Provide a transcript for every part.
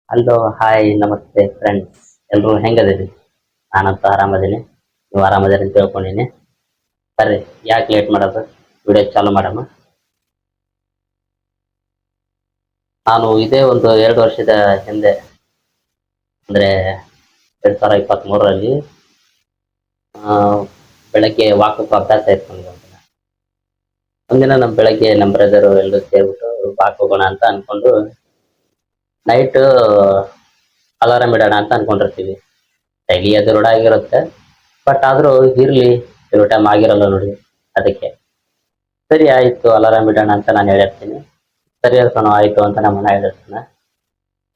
Hello hi ನಮಸ್ತೆ friends. ಎಲ್ಲರೂ ಹೆಂಗದಿರಿ? ನಾನಂತೂ ಆರಾಮದೀನಿ. ನೀವು ಆರಾಮದಿರಿ ಅಂತ ತಿಳ್ಕೊಂಡಿನಿ. ಬರ್ರಿ, ಯಾಕೆ ಲೇಟ್ ಮಾಡೋದು, ವಿಡಿಯೋ ಚಾಲು ಮಾಡಮ್ಮ. ನಾನು ಇದೇ ಒಂದು 2 ವರ್ಷದ ಹಿಂದೆ, ಅಂದರೆ 2023ರಲ್ಲಿ ಬೆಳಗ್ಗೆ ವಾಕಪ್ ಅಭ್ಯಾಸ ಇತ್ತು ನನಗೆ. ಒಂದಿನ ನಮ್ಮ ಬೆಳಗ್ಗೆ ನಮ್ಮ ಬ್ರದರು ಎಲ್ಲರೂ ಸೇರಿಬಿಟ್ಟು ವಾಕ್ ಹೋಗೋಣ ಅಂತ ಅನ್ಕೊಂಡು ನೈಟ್ ಅಲಾರಾಮ್ ಇಡೋಣ ಅಂತ ಅನ್ಕೊಂಡಿರ್ತೀವಿ. ಡೈಲಿ ಅದು ರೂಢ ಆಗಿರುತ್ತೆ, ಬಟ್ ಆದರೂ ಇರಲಿ, ಇರೋ ಟೈಮ್ ಆಗಿರಲ್ಲ ನೋಡಿ. ಅದಕ್ಕೆ ಸರಿ ಆಯಿತು ಅಲಾರಾಮ್ ಇಡೋಣ ಅಂತ ನಾನು ಹೇಳಿರ್ತೀನಿ. ಸರಿ ಕಣೋ ಆಯಿತು ಅಂತ ನಮ್ಮ ಮನೆ ಹೇಳಿರ್ತಾನೆ.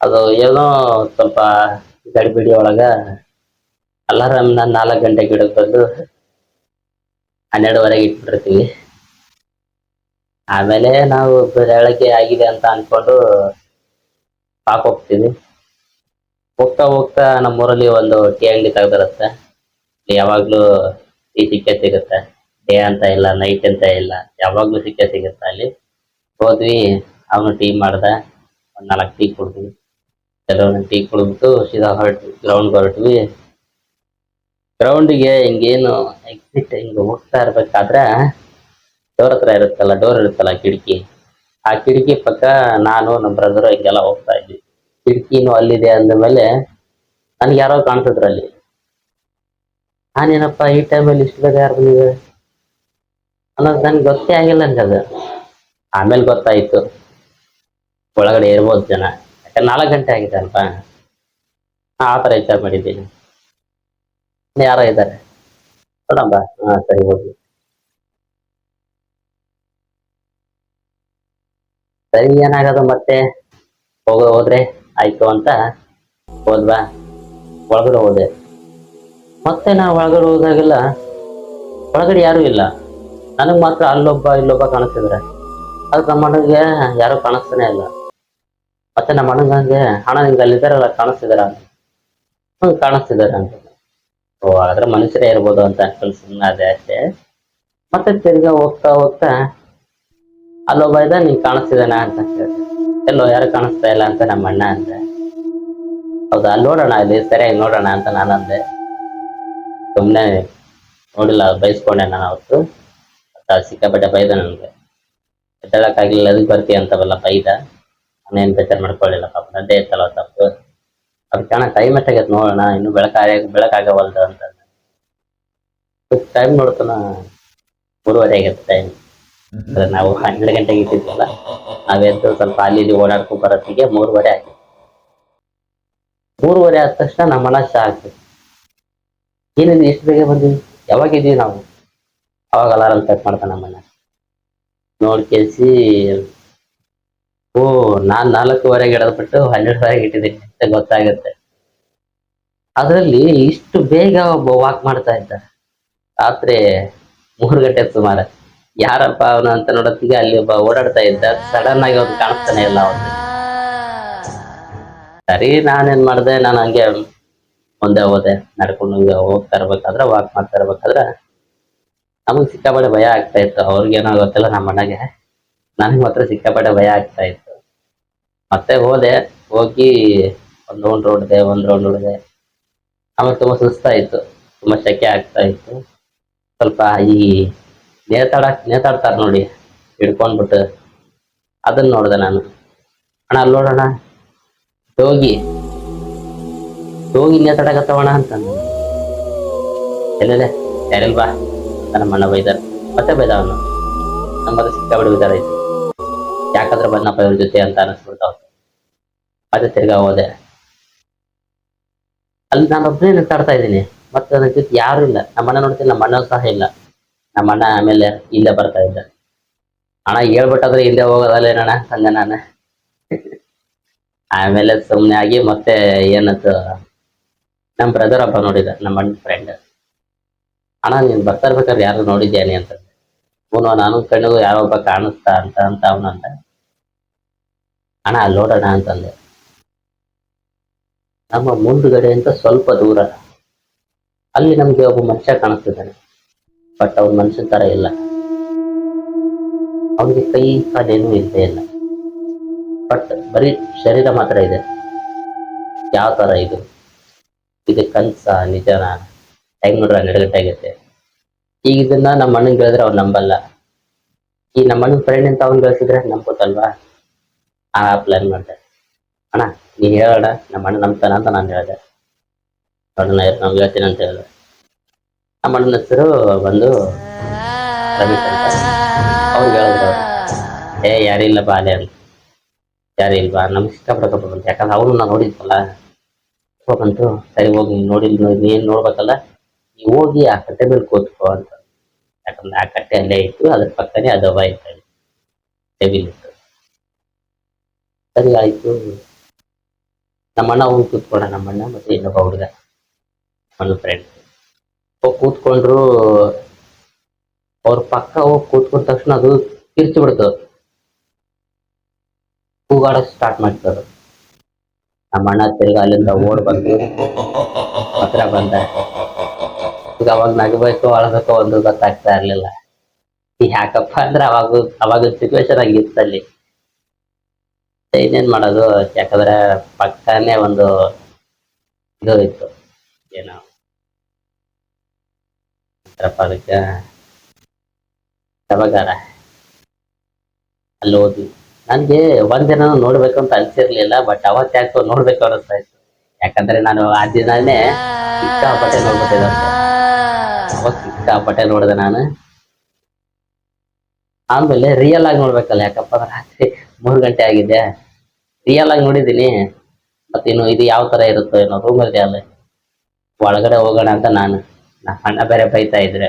ಅದು ಏನೋ ಸ್ವಲ್ಪ ಗಡಿಬಿಡಿ ಒಳಗೆ ಅಲಾರಾಮ್ನ 4 ಗಂಟೆಗೆ ಇಡೋದು ಬಂದು 12ವರೆಗೆ ಇಟ್ಬಿಟ್ಟಿರ್ತೀವಿ. ಆಮೇಲೆ ನಾವು ಬೆಳಗ್ಗೆ ಆಗಿದೆ ಅಂತ ಅನ್ಕೊಂಡು ಪಾಕ್ ಹೋಗ್ತೀವಿ. ಹೋಗ್ತಾ ಹೋಗ್ತಾ ನಮ್ಮೂರಲ್ಲಿ ಒಂದು ಟೀ ಅಂಗಡಿ ತೆಗ್ದಿರುತ್ತೆ. ಯಾವಾಗಲೂ ಟೀ ಸಿಕ್ಕೇ ಸಿಗುತ್ತೆ. ಡೇ ಅಂತ ಇಲ್ಲ, ನೈಟ್ ಅಂತ ಇಲ್ಲ, ಯಾವಾಗಲೂ ಸಿಕ್ಕೇ ಸಿಗುತ್ತೆ. ಅಲ್ಲಿ ಹೋದ್ವಿ, ಅವನು ಟೀ ಮಾಡ್ದ, ಒಂದು 4 ಟೀ ಕುಡಿದ್ವಿ. ಕೆಲವೊಂದು ಟೀ ಕುಡಿದ್ಬಿಟ್ಟು ಸೀದಾ ಹೊರಟ್ವಿ. ಗ್ರೌಂಡಿಗೆ ಹಿಂಗೇನು ಎಕ್ಸಿಟ್ ಹಿಂಗೆ ಹೋಗ್ತಾ ಇರ್ಬೇಕಾದ್ರೆ ಡೋರ್ ಇರುತ್ತಲ್ಲ ಕಿಟಕಿ, ಆ ಕಿಟಕಿ ಪಕ್ಕ ನಾನು ನಮ್ಮ ಬ್ರದರು ಹಿಂಗೆಲ್ಲ ಹೋಗ್ತಾ ಇದ್ವಿ. ಕಿಟಕಿನೂ ಅಲ್ಲಿದೆ ಅಂದ ಮೇಲೆ ನನಗೆ ಯಾರೋ ಕಾಣಿಸಿದ್ರು ಅಲ್ಲಿ. ನಾನೇನಪ್ಪ ಈ ಟೈಮಲ್ಲಿ ಇಷ್ಟು ಬೇಗ ಯಾರು ಬಂದಿದೆ ಅನ್ನೋದು ನನಗೆ ಗೊತ್ತೇ ಆಗಿಲ್ಲ ಅದು. ಆಮೇಲೆ ಗೊತ್ತಾಯಿತು ಒಳಗಡೆ ಇರ್ಬೋದು ಜನ, ಯಾಕಂದ್ರೆ 4 ಗಂಟೆ ಆಗಿದೆ ಅಲ್ಪ. ಆ ಥರ ವಿಚಾರ ಮಾಡಿದ್ದೀನಿ. ಯಾರೋ ಇದ್ದಾರೆ ನೋಡಂಬ. ಹಾಂ ಸರಿ, ಹೋಗಿ. ಸರಿ ಏನಾಗೋದು ಮತ್ತೆ, ಹೋದ್ರೆ ಆಯ್ತು ಅಂತ ಹೋದ್ವಾ. ಒಳಗಡೆ ಹೋದೆ. ಮತ್ತೆ ನಾವು ಒಳಗಡೆ ಹೋದಾಗೆಲ್ಲ ಒಳಗಡೆ ಯಾರೂ ಇಲ್ಲ. ನನಗೆ ಮಾತ್ರ ಇಲ್ಲೊಬ್ಬ ಕಾಣಿಸ್ತಿದ್ರೆ. ಅದು ನಮ್ಮ ಅಣ್ಣಗೆ ಯಾರೂ ಕಾಣಿಸ್ತಾನೆ ಇಲ್ಲ. ಮತ್ತೆ ನಮ್ಮ ಅಣ್ಣಂಗೆ, ಅಣ್ಣ ನಿಮ್ಗೆ ಅಲ್ಲಿದ್ದಾರಲ್ಲ ಕಾಣಿಸ್ತಿದಾರ? ಕಾಣಿಸ್ತಿದ್ದಾರೆ ಅಂತ. ಓ ಆದ್ರೆ ಮನುಷ್ಯರೇ ಇರ್ಬೋದು ಅಂತ ಅನ್ಕೊಂಡು ಸುಮ್ಮನೆ ಅದೇ ಅಷ್ಟೇ. ಮತ್ತೆ ತಿರ್ಗಾ ಹೋಗ್ತಾ ಹೋಗ್ತಾ ಅಲ್ಲೊಬ್ಬ ಇದ್ದ, ನಿಂಗೆ ಕಾಣಿಸ್ತಿದ್ದಾನ ಅಂತ ಕೇಳಿದೆ. ಎಲ್ಲೋ ಯಾರು ಕಾಣಿಸ್ತಾ ಇಲ್ಲ ಅಂತ ನಮ್ಮ ಅಣ್ಣ ಅಂದೆ. ಹೌದಾ, ಅಲ್ಲಿ ನೋಡೋಣ, ಅಲ್ಲಿ ಸರಿಯಾಗಿ ನೋಡೋಣ ಅಂತ ನಾನು ಅಂದೆ. ಸುಮ್ಮನೆ ನೋಡಿಲ್ಲ, ಬೈಸ್ಕೊಂಡೆ ನಾನು ಅವತ್ತು. ಸಿಕ್ಕಾಪಟ್ಟೆ ಬೈದ ನನಗೆ. ಎದ್ದಳಕ್ಕಾಗಲಿಲ್ಲ, ಅದಕ್ಕೆ ಬರ್ತೀಯ ಅಂತವಲ್ಲ ಬೈದ. ನಾನೇನು ಬೇಜಾರು ಮಾಡ್ಕೊಳ್ಳಿಲ್ಲ, ಪಾಪ ನದ್ದೇ ಇತ್ತಲ್ಲ ತಪ್ಪು. ಅದಕ್ಕೆ ಅಣ್ಣ ಟೈಮ್ ಎಷ್ಟಾಗೈತೆ ನೋಡೋಣ, ಇನ್ನು ಬೆಳಕಾಗವಲ್ದು ಅಂತ. ಟೈಮ್ ನೋಡ್ತಾನ 3:30 ಆಗೈತೆ ಟೈಮ್. ಅಂದ್ರೆ ನಾವು 12 ಗಂಟೆಗೆ ಇಟ್ಟಿದ್ವಲ್ಲ, ನಾವೆದ್ದು ಸ್ವಲ್ಪ ಅಲ್ಲಿ ಓಡಾಡ್ಕೊಂಡು ಬರೋತ್ತಿಗೆ 3:30 ಆಯ್ತು. 3:30 ಆದ ತಕ್ಷಣ ನಮ್ಮ ಮನ ಶಾಕ್. ಏನಿದೆ ಇಷ್ಟು ಬೇಗ ಬಂದ್ವಿ, ಯಾವಾಗಿದ್ವಿ ನಾವು? ಅವಾಗ ಅಲಾರಾಮ್ ಸೆಟ್ ಮಾಡ್ತಾನೆ ನಮ್ಮನ್ನ. ನೋಡಿ ಕೇಳಿಸಿ, ಓ ನಾನು 4:15 ಇಡದ್ಬಿಟ್ಟು 12:30 ಇಟ್ಟಿದ್ದೀನಿ ಅಂತ ಗೊತ್ತಾಗುತ್ತೆ. ಅದರಲ್ಲಿ ಇಷ್ಟು ಬೇಗ ಒಬ್ಬ ವಾಕ್ ಮಾಡ್ತಾ ಇದ್ದ, ರಾತ್ರಿ 3 ಗಂಟೆ ಸುಮಾರು. ಯಾರಪ್ಪ ಅವನು ಅಂತ ನೋಡೋತ್ತಿಗೆ ಅಲ್ಲಿ ಒಬ್ಬ ಓಡಾಡ್ತಾ ಇದ್ದ. ಸಡನ್ ಆಗಿ ಅವ್ನು ಕಾಣಿಸ್ತಾನೆ ಇಲ್ಲ ಅವನು. ಸರಿ ನಾನೇನ್ ಮಾಡಿದೆ, ನಾನು ಹಂಗೆ ಮುಂದೆ ಹೋದೆ. ನಡ್ಕೊಂಡು ಹೋಗ್ತಾ ಇರ್ಬೇಕಾದ್ರೆ, ವಾಕ್ ಮಾಡ್ತಾ ಇರ್ಬೇಕಾದ್ರೆ ನಮಗೆ ಸಿಕ್ಕಾಪಟ್ಟೆ ಭಯ ಆಗ್ತಾ ಇತ್ತು. ಅವ್ರಿಗೇನೋ ಗೊತ್ತಿಲ್ಲ ನಮ್ಮ ಮನೆಗೆ, ನನಗೆ ಮಾತ್ರ ಸಿಕ್ಕಾಪಟ್ಟೆ ಭಯ ಆಗ್ತಾ ಇತ್ತು. ಮತ್ತೆ ಹೋದೆ, ಹೋಗಿ ಒಂದು ರೌಂಡ್ ಹೊಡೆದೆ. ಆಮೇಲೆ ತುಂಬ ಸುಸ್ತಾಯಿತು, ತುಂಬ ಸೆಕೆ ಆಗ್ತಾ ಇತ್ತು. ಸ್ವಲ್ಪ ಈ ನೇತಾಡ್ತಾರೆ ನೋಡಿ, ಹಿಡ್ಕೊಂಡ್ಬಿಟ್ಟು, ಅದನ್ನ ನೋಡಿದೆ ನಾನು. ಅಣ್ಣ ಅಲ್ಲಿ ನೋಡೋಣ, ಹೋಗಿ ನೇತಾಡಕತ್ತವಣ ಅಂತಂದು. ಎಲ್ಲೆಲ್ಲ ಯಾರೆಲ್ ಬಾ ಅಂತ ನಮ್ಮ ಅಣ್ಣ ಬೈದಾರ. ಮತ್ತೆ ಬೈದ ಅವನು. ನಮ್ಮದು ಸಿಕ್ಕಾಬಿಟ್ಟು ವಿಚಾರ ಇತ್ತು, ಯಾಕಂದ್ರೆ ಬನ್ನಪ್ಪ ಇವ್ರ ಜೊತೆ ಅಂತ ಅನಿಸ್ಬಿಡ್ತಾವ. ಮತ್ತೆ ತಿರ್ಗಾ ಹೋದೆ. ಅಲ್ಲಿ ನಾನು ಒಬ್ಬನೇ ನಿಂತಾಡ್ತಾ ಇದ್ದೀನಿ, ಮತ್ತೆ ನನ್ನ ಜೊತೆ ಯಾರು ಇಲ್ಲ. ನಮ್ಮ ಅಣ್ಣ ನೋಡ್ತೀನಿ, ನಮ್ಮ ಅಣ್ಣ ಸಹ ಇಲ್ಲ. ನಮ್ಮ ಅಣ್ಣ ಆಮೇಲೆ ಇಲ್ಲೇ ಬರ್ತಾ ಇದ್ದ. ಅಣ್ಣ ಹೇಳ್ಬಿಟ್ಟಾದ್ರೆ ಹಿಂದೆ ಹೋಗೋದಲ್ಲೇನಣ್ಣ ಅಂದೆ ನಾನು. ಆಮೇಲೆ ಸುಮ್ಮನೆ ಆಗಿ ಮತ್ತೆ ಏನದು, ನಮ್ಮ ಬ್ರದರ್ ಒಬ್ಬ ನೋಡಿದ, ನಮ್ಮ ಅಣ್ಣ ಫ್ರೆಂಡ್. ಅಣ್ಣ ನೀನು ಬರ್ತಾ ಇರ್ಬೇಕಾದ್ರೆ ಯಾರು ನೋಡಿದ್ಯಾನಿ ಅಂತ. ನಾನು ಕಣ್ಣಿಗೂ ಯಾರೋ ಒಬ್ಬ ಕಾಣಿಸ್ತಾ ಅಂತ ಅವನಂದ. ಅಣ್ಣ ಅಲ್ಲಿ ನೋಡೋಣ ಅಂತಂದೆ. ನಮ್ಮ ಮುಂದುಗಡೆ ಅಂತ ಸ್ವಲ್ಪ ದೂರ ಅಲ್ಲಿ ನಮ್ಗೆ ಒಬ್ಬ ಮನುಷ್ಯ ಕಾಣಿಸ್ತಿದ್ದಾನೆ. ಬಟ್ ಅವ್ನ ಮನುಷ್ಯನ ತರ ಇಲ್ಲ. ಅವನಿಗೆ ಕೈ ಕಾಲೇನೂ ಇಲ್ಲೇ ಇಲ್ಲ, ಬಟ್ ಬರೀ ಶರೀರ ಮಾತ್ರ ಇದೆ. ಯಾವ ತರ ಇದು ಕನ್ಸ ನಿಜನ? ಟೈಮ್ ನೋಡ್ರ 12 ಗಂಟೆ ಆಗೈತೆ. ಈಗ ಇದನ್ನ ನಮ್ಮ ಅಣ್ಣನ್ ಕೇಳಿದ್ರೆ ಅವ್ರು ನಂಬಲ್ಲ. ಈ ನಮ್ಮ ಅಣ್ಣನ ಫ್ರೆಂಡ್ ಅಂತ ಅವ್ನು ಕಳ್ಸಿದ್ರೆ ನಂಬೋದಲ್ವಾ? ಆ ಪ್ಲಾನ್ ಮಾಡ್ದೆ. ಅಣ್ಣ ನೀನ್ ಹೇಳೋಣ, ನಮ್ಮ ಅಣ್ಣ ನಂಬ್ತಾನ ಅಂತ ನಾನು ಹೇಳ್ದೆ. ಅಣ್ಣ ನಾವು ಹೇಳ್ತೀನಿ ಅಂತ ಹೇಳಿದೆ. ನಮ್ಮ ಅಣ್ಣನ ಹೆಸರು ಬಂದು ರಮೇಶ್ ಅಂತ. ಅವ್ರಿಗೆ ಹೇಳಿದ್ರು ಅವ್ರು, ಯಾರಿಲ್ಲ ಬಾಲೆ ಅಂತ. ಯಾರಿಲ್ವಾ? ನಮ್ಗೆ ಇಷ್ಟಪಡಕಪ್ಪ ಬಂತು, ಯಾಕಂದ್ರೆ ಅವನು ನಾನು ನೋಡಿದ್ವಲ್ಲ. ಬಂತು, ಸರಿ ಹೋಗಿ ನೀನ್ ನೋಡ್ಬೇಕಲ್ಲ, ನೀವು ಹೋಗಿ ಆ ಕಟ್ಟೆ ಮೇಲೆ ಕೂತ್ಕೋ ಅಂತ. ಯಾಕಂದ್ರೆ ಆ ಕಟ್ಟೆ ಅಲ್ಲೇ ಇತ್ತು, ಅದ್ರ ಪಕ್ಕನೇ ಆ ದಬ್ಬ ಇತ್ತು, ಟೇಬಲ್ ಇತ್ತು. ಸರಿ ಆಯ್ತು. ನಮ್ಮಣ್ಣ ಹೋಗಿ ಕೂತ್ಕೊಂಡ, ನಮ್ಮಣ್ಣ ಮತ್ತೆ ಇನ್ನೊಬ್ಬ ಹುಡುಗ, ನನ್ನ ಫ್ರೆಂಡ್ ಹೋಗಿ ಕೂತ್ಕೊಂಡ್ರು. ಅವ್ರ ಪಕ್ಕ ಹೋಗಿ ಕೂತ್ಕೊಂಡ ತಕ್ಷಣ ಅದು ಕಿರ್ಚಿ ಬಿಡ್ತು, ಕೂಗಾಡಕ್ ಸ್ಟಾರ್ಟ್ ಮಾಡ್ತದ. ನಮ್ಮ ಅಣ್ಣ ತಿರ್ಗ ಅಲ್ಲಿಂದ ಓಡ್ ಬಂದು ಹತ್ರ ಬಂದ. ಈಗ ಅವಾಗ ನಗಬೇಕು ಅಳಬೇಕು ಒಂದು ಗೊತ್ತಾಗ್ತಾ ಇರ್ಲಿಲ್ಲ. ಯಾಕಪ್ಪ ಅಂದ್ರೆ ಅವಾಗ ಸಿಚುವೇಶನ್ ಆಗಿತ್ತಲ್ಲಿ. ಇನ್ನೇನ್ ಮಾಡೋದು, ಯಾಕಂದ್ರೆ ಪಕ್ಕನೇ ಒಂದು ಇದು ಇತ್ತು, ಏನೋ ಅದಕ್ಕೆ ಶವಗಾರ. ಅಲ್ಲಿ ಹೋದ್ವಿ. ನನ್ಗೆ ಒಂದಿನ ನೋಡ್ಬೇಕಂತ ಅನ್ಸಿರ್ಲಿಲ್ಲ, ಬಟ್ ಅವತ್ತು ಯಾಕೋ ನೋಡ್ಬೇಕು ಅನ್ನಿಸ್ತಾ ಇತ್ತು. ಯಾಕಂದ್ರೆ ನಾನು ಆ ದಿನಾನೇ ಸಿಕ್ಕಾಪಟ್ಟೆ ನೋಡ್ಬಿಟ್ಟಿದ್ದೆ. ಅವಾಗ ಸಿಕ್ಕಾಪಟ್ಟೆ ನೋಡಿದೆ ನಾನು. ಆಮೇಲೆ ರಿಯಲ್ ಆಗಿ ನೋಡ್ಬೇಕಲ್ಲ, ಯಾಕಪ್ಪ ರಾತ್ರಿ 3 ಗಂಟೆ ಆಗಿದೆ. ರಿಯಲ್ ಆಗಿ ನೋಡಿದೀನಿ. ಮತ್ತಿನ್ನು ಇದು ಯಾವ ತರ ಇರುತ್ತೋ ಏನೋ, ರೂಮ್ ಇದೆ ಅಲ್ಲ, ಒಳಗಡೆ ಹೋಗೋಣ ಅಂತ ನಾನು. ನಮ್ಮ ಅಣ್ಣ ಬೇರೆ ಬೈತಾ ಇದ್ರೆ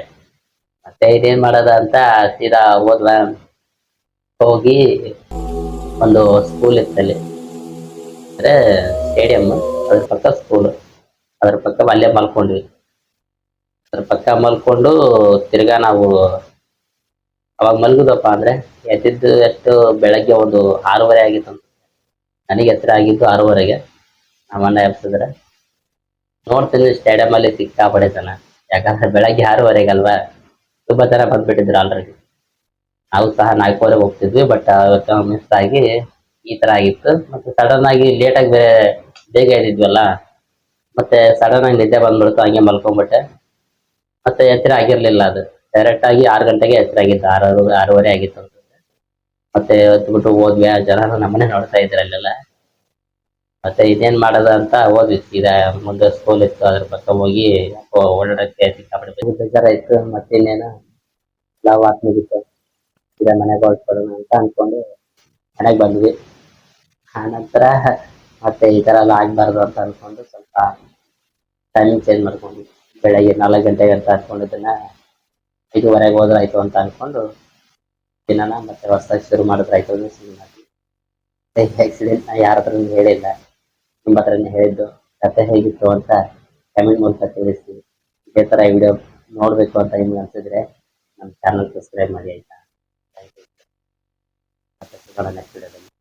ಮತ್ತೆ ಇದೇನ್ ಮಾಡೋದ ಅಂತ ಸೀದಾ ಹೋದ್ವಾ. ಹೋಗಿ ಒಂದು ಸ್ಕೂಲ್ ಇತ್ತಲ್ಲಿ, ಅಂದ್ರೆ ಸ್ಟೇಡಿಯಂ, ಅದ್ರ ಪಕ್ಕ ಸ್ಕೂಲ್, ಅದ್ರ ಪಕ್ಕ ಅಲ್ಲೇ ಮಲ್ಕೊಂಡ್ವಿ. ಅದ್ರ ಪಕ್ಕ ಮಲ್ಕೊಂಡು ತಿರ್ಗಾ ನಾವು ಅವಾಗ ಮಲ್ಗುದಪ್ಪ ಅಂದ್ರೆ ಎದ್ದಿದ್ದು ಎಷ್ಟು ಬೆಳಗ್ಗೆ ಒಂದು 6:30 ಆಗಿತ್ತು. ನನಗೆ ಹೆಸರು ಆಗಿದ್ದು 6:30ಗೆ. ನಮ್ಮ ಅಣ್ಣ ಎಬ್ಸಿದ್ರೆ ನೋಡ್ತೀನಿ ಸ್ಟೇಡಿಯಂ ಅಲ್ಲಿ ಸಿಕ್ಕಾಪಡೆ ಜನ. ಯಾಕಂದ್ರೆ ಬೆಳಗ್ಗೆ 6:30 ಅಲ್ವಾ, ತುಂಬಾ ಜನ ಬಂದ್ಬಿಟ್ಟಿದ್ರು ಆಲ್ರೆಡಿ. ನಾವು ಸಹ 4:30 ಹೋಗ್ತಿದ್ವಿ, ಬಟ್ ಅವತ್ತು ಮಿಸ್ ಆಗಿ ಈ ತರ ಆಗಿತ್ತು. ಮತ್ತೆ ಸಡನ್ ಆಗಿ ಲೇಟ್ ಆಗಿ ಬೇಗ ಎದ್ದಿದ್ವಲ್ಲ, ಮತ್ತೆ ಸಡನ್ ಆಗಿ ನಿದ್ದೆ ಬಂದ್ಬಿಡ್ತು, ಹಂಗೆ ಮಲ್ಕೊಂಡ್ಬಿಟ್ಟೆ. ಮತ್ತೆ ಎಚ್ಚರ ಆಗಿರ್ಲಿಲ್ಲ, ಅದು ಡೈರೆಕ್ಟ್ ಆಗಿ 6 ಗಂಟೆಗೆ ಎಚ್ಚರ ಆಗಿತ್ತು, 6:30 ಆಗಿತ್ತು ಅಂತ. ಮತ್ತೆ ಹೊತ್ಬಿಟ್ಟು ಹೋದ್ವಿ, ಆ ಜನ ನಮ್ಮನೆ ನೋಡ್ತಾ ಇದ್ರು ಅಲ್ಲೆಲ್ಲ. ಮತ್ತೆ ಇದೇನ್ ಮಾಡೋದ ಅಂತ ಹೋದ್ವಿ. ಸೀದಾ ಮುಂದೆ ಸ್ಕೂಲ್ ಇತ್ತು, ಅದ್ರ ಪಕ್ಕ ಹೋಗಿ ಓಡಾಡಕ್ಕೆ ಸಿಕ್ಕಾಪಟ್ಟೆ ಬೇಜಾರಾಯ್ತು. ಮತ್ತೆ ಇನ್ನೇನು ಎಲ್ಲ ವಾಕ್ ಮುಗಿತ್ತು, ಸೀದಾ ಮನೆಗೆ ಹೊರಟ್ಬಿಡೋಣ ಅಂತ ಅನ್ಕೊಂಡು ಮನೆಗೆ ಬಂದ್ವಿ. ಆ ನಂತರ ಮತ್ತೆ ಈ ತರ ಎಲ್ಲ ಆಗ್ಬಾರ್ದು ಅಂತ ಅನ್ಕೊಂಡು ಸ್ವಲ್ಪ ಟೈಮಿಂಗ್ ಚೇಂಜ್ ಮಾಡ್ಕೊಂಡ್ವಿ. ಬೆಳಗ್ಗೆ 4 ಗಂಟೆಗೆ ಅಂತ ಅನ್ಕೊಂಡಿದ್ದನ್ನ 5:30 ಹೋದ್ರೆ ಆಯ್ತು ಅಂತ ಅನ್ಕೊಂಡು ದಿನಾನ ಮತ್ತೆ ಹೊಸದಾಗಿ ಶುರು ಮಾಡಿದ್ರೆ ಆಯ್ತು ಅಂದ್ರೆ ಶುರು ಮಾಡಿದ್ವಿ. ಆಕ್ಸಿಡೆಂಟ್ ನ ಯಾರ ಹತ್ರನೂ ಹೇಳಿಲ್ಲ, ನಿಮ್ಮ ಹತ್ರನೇ ಹೇಳಿದ್ದು. ಕತೆ ಹೇಗಿತ್ತು ಅಂತ ಕಮೆಂಟ್ ಮೂಲಕ ತಿಳಿಸಿ. ಇದೇ ತರ ವಿಡಿಯೋ ನೋಡ್ಬೇಕು ಅಂತ ನಿಮ್ಗೆ ಅನ್ಸಿದ್ರೆ ನಮ್ಮ ಚಾನಲ್ ಸಬ್ಸ್ಕ್ರೈಬ್ ಮಾಡಿ ಆಯ್ತಾ. ಮತ್ತೆ ಸಿಗೋಣ ನೆಕ್ಸ್ಟ್ ವಿಡಿಯೋದಲ್ಲಿ.